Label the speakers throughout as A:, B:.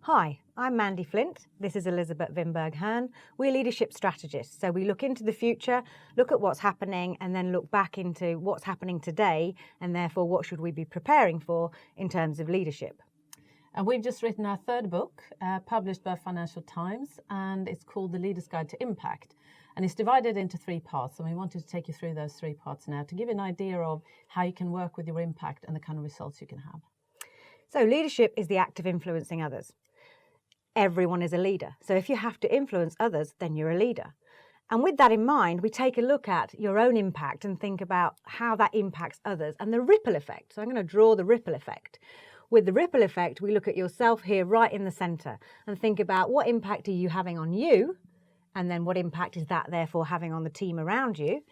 A: Hi, I'm Mandy Flint. This is Elisabet Vinberg Hearn. We're leadership strategists, so we look into the future, look at what's happening, and then look back into what's happening today, and therefore what should we be preparing for in terms of leadership.
B: And we've just written our third book, published by Financial Times, and it's called The Leader's Guide to Impact. And it's divided into 3 parts, and we wanted to take you through those 3 parts now to give you an idea of how you can work with your impact and the kind of results you can have.
A: So leadership is the act of influencing others. Everyone is a leader. So if you have to influence others, then you're a leader. And with that in mind, we take a look at your own impact and think about how that impacts others and the ripple effect. So I'm going to draw the ripple effect. With the ripple effect, we look at yourself here right in the center and think about what impact are you having on you, and then what impact is that therefore having on the team around you.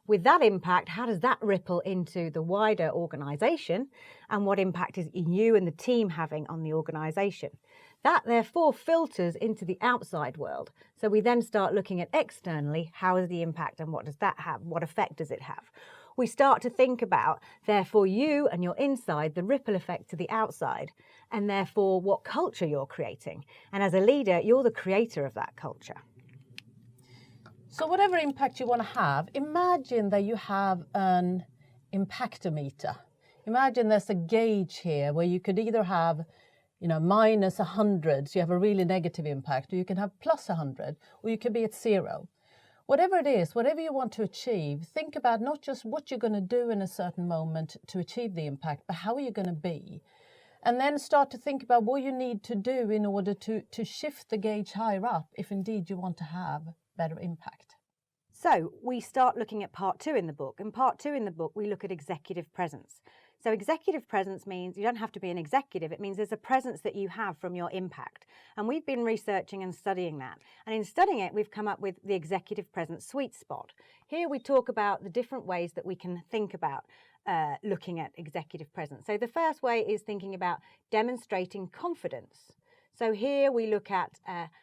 A: With that impact, how does that ripple into the wider organisation, and what impact is you and the team having on the organisation? That therefore filters into the outside world. So we then start looking at externally, how is the impact and what does that have? What effect does it have? We start to think about, therefore, you and your inside, the ripple effect to the outside, and therefore what culture you're creating. And as a leader, you're the creator of that culture.
B: So whatever impact you want to have, imagine that you have an impactometer. Imagine there's a gauge here where you could either have minus 100, so you have a really negative impact, or you can have plus 100, or you can be at 0. Whatever it is, whatever you want to achieve, think about not just what you're going to do in a certain moment to achieve the impact, but how are you going to be? And then start to think about what you need to do in order to shift the gauge higher up, if indeed you want to have better impact.
A: So we start looking at part 2 in the book. In part 2 in the book, we look at executive presence. So executive presence means you don't have to be an executive. It means there's a presence that you have from your impact. And we've been researching and studying that. And in studying it, we've come up with the executive presence sweet spot. Here we talk about the different ways that we can think about looking at executive presence. So the first way is thinking about demonstrating confidence. So here we look at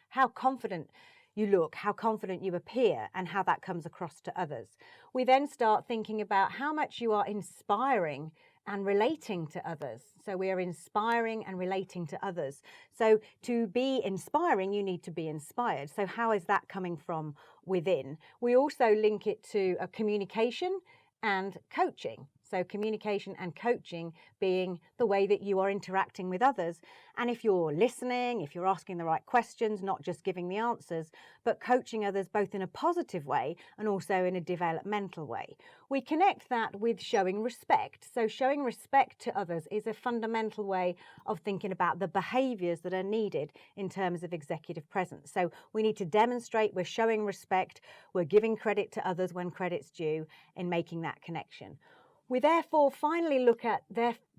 A: how confident you look, how confident you appear, and how that comes across to others. We then start thinking about how much you are inspiring and relating to others. So we are inspiring and relating to others. So to be inspiring, you need to be inspired. So how is that coming from within? We also link it to a communication and coaching. So communication and coaching being the way that you are interacting with others. And if you're listening, if you're asking the right questions, not just giving the answers, but coaching others both in a positive way and also in a developmental way. We connect that with showing respect. So showing respect to others is a fundamental way of thinking about the behaviours that are needed in terms of executive presence. So we need to demonstrate we're showing respect, we're giving credit to others when credit's due, and making that connection. We therefore finally look at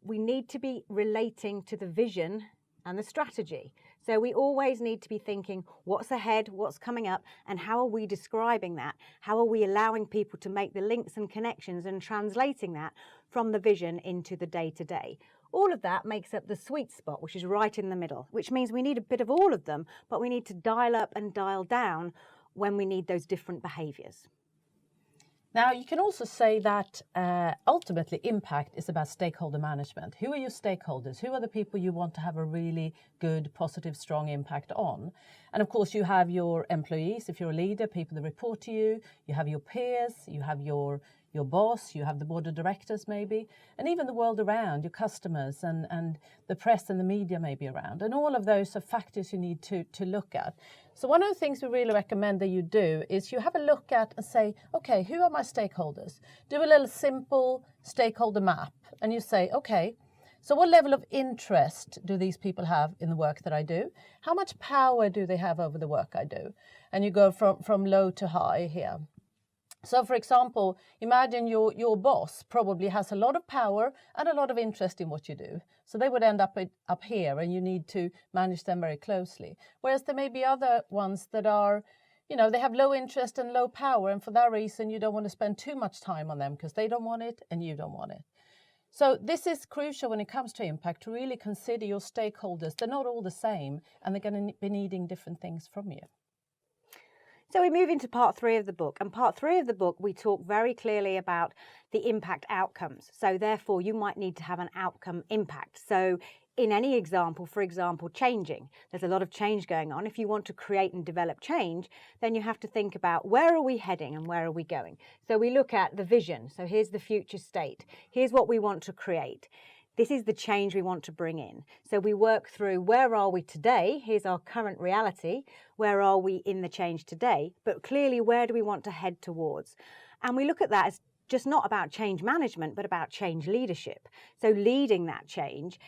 A: we need to be relating to the vision and the strategy. So we always need to be thinking what's ahead, what's coming up, and how are we describing that? How are we allowing people to make the links and connections and translating that from the vision into the day-to-day? All of that makes up the sweet spot, which is right in the middle, which means we need a bit of all of them, but we need to dial up and dial down when we need those different behaviours.
B: Now, you can also say that ultimately impact is about stakeholder management. Who are your stakeholders? Who are the people you want to have a really good, positive, strong impact on? And of course, you have your employees, if you're a leader, people that report to you. You have your peers, you have your boss, you have the board of directors maybe, and even the world around, your customers and the press and the media may be around. And all of those are factors you need to look at. So one of the things we really recommend that you do is you have a look at and say, okay, who are my stakeholders? Do a little simple stakeholder map and you say, okay, so what level of interest do these people have in the work that I do? How much power do they have over the work I do? And you go from low to high here. So, for example, imagine your boss probably has a lot of power and a lot of interest in what you do. So they would end up here and you need to manage them very closely. Whereas there may be other ones that are, they have low interest and low power. And for that reason, you don't want to spend too much time on them because they don't want it and you don't want it. So this is crucial when it comes to impact, to really consider your stakeholders. They're not all the same and they're going to be needing different things from you.
A: So we move into part 3 of the book, and part 3 of the book we talk very clearly about the impact outcomes. So therefore you might need to have an outcome impact. So in any example, for example, changing. There's a lot of change going on. If you want to create and develop change, then you have to think about where are we heading and where are we going. So we look at the vision. So here's the future state. Here's what we want to create. This is the change we want to bring in. So we work through where are we today? Here's our current reality. Where are we in the change today? But clearly, where do we want to head towards? And we look at that as just not about change management, but about change leadership. So leading that change.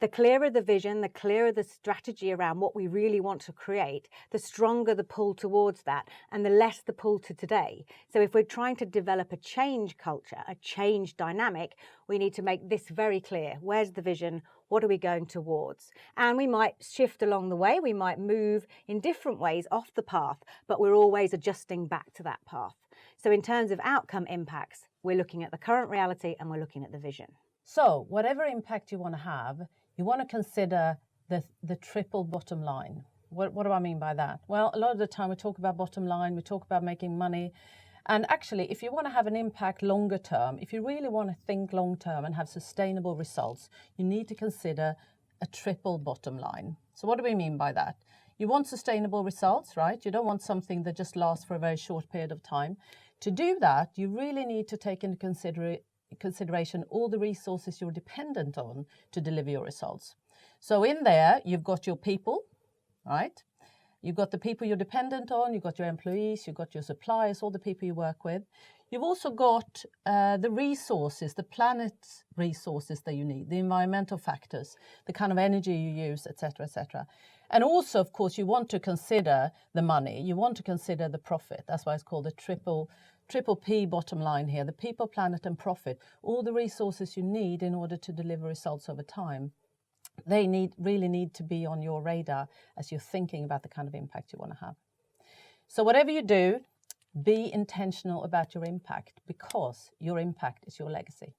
A: The clearer the vision, the clearer the strategy around what we really want to create, the stronger the pull towards that and the less the pull to today. So if we're trying to develop a change culture, a change dynamic, we need to make this very clear. Where's the vision? What are we going towards? And we might shift along the way. We might move in different ways off the path, but we're always adjusting back to that path. So in terms of outcome impacts, we're looking at the current reality and we're looking at the vision.
B: So whatever impact you want to have, you want to consider the triple bottom line. What do I mean by that? Well, a lot of the time we talk about bottom line, we talk about making money. And actually, if you want to have an impact longer term, if you really want to think long term and have sustainable results, you need to consider a triple bottom line. So what do we mean by that? You want sustainable results, right? You don't want something that just lasts for a very short period of time. To do that, you really need to take into consideration all the resources you're dependent on to deliver your results. So in there, you've got your people, right? You've got the people you're dependent on, you've got your employees, you've got your suppliers, all the people you work with. You've also got the resources, the planet's resources that you need, the environmental factors, the kind of energy you use, etc., etc. And also, of course, you want to consider the money. You want to consider the profit. That's why it's called the triple P bottom line here, the people, planet, and profit. All the resources you need in order to deliver results over time. They really need to be on your radar as you're thinking about the kind of impact you want to have. So whatever you do, be intentional about your impact, because your impact is your legacy.